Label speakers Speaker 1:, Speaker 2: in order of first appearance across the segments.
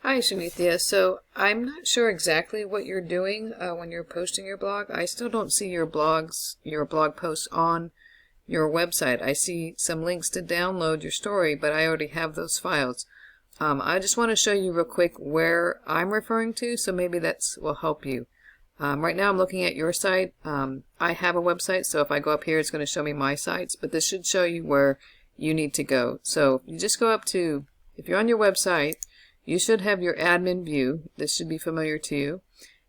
Speaker 1: Hi, Shanithya. So I'm not sure exactly what you're doing when you're posting your blog. I still don't see your blog posts on your website. I see some links to download your story, but I already have those files. I just want to show you real quick where I'm referring to, so maybe that will help you. Right now I'm looking at your site. I have a website, so if I go up here, it's going to show me my sites, but this should show you where you need to go. So you just go up to, if you're on your website, you should have your admin view. This should be familiar to you.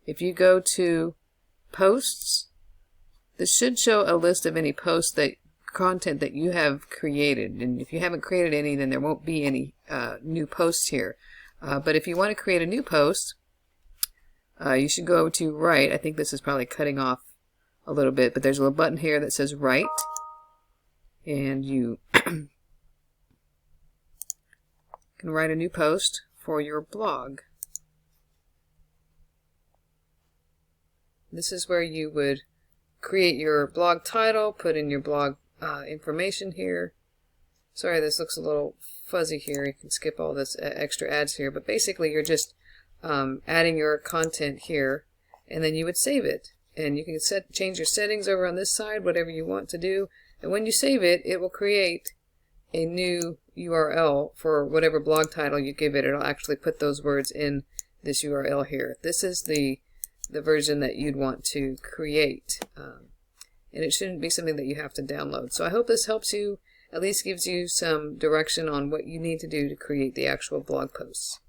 Speaker 1: If you go to posts, this should show a list of any posts content that you have created. And if you haven't created any, then there won't be any new posts here. But if you want to create a new post, you should go to write. I think this is probably cutting off a little bit, but there's a little button here that says write. And you can write a new post for your blog. This is where you would create your blog title, put in your blog information here. Sorry, this looks a little fuzzy here. You can skip all this extra ads here, but basically you're just adding your content here, and then you would save it. And you can change your settings over on this side, whatever you want to do. And when you save it, it will create a new URL for whatever blog title you give it. It'll actually put those words in this URL here. This is the version that you'd want to create. And it shouldn't be something that you have to download. So I hope this helps you, at least gives you some direction on what you need to do to create the actual blog posts.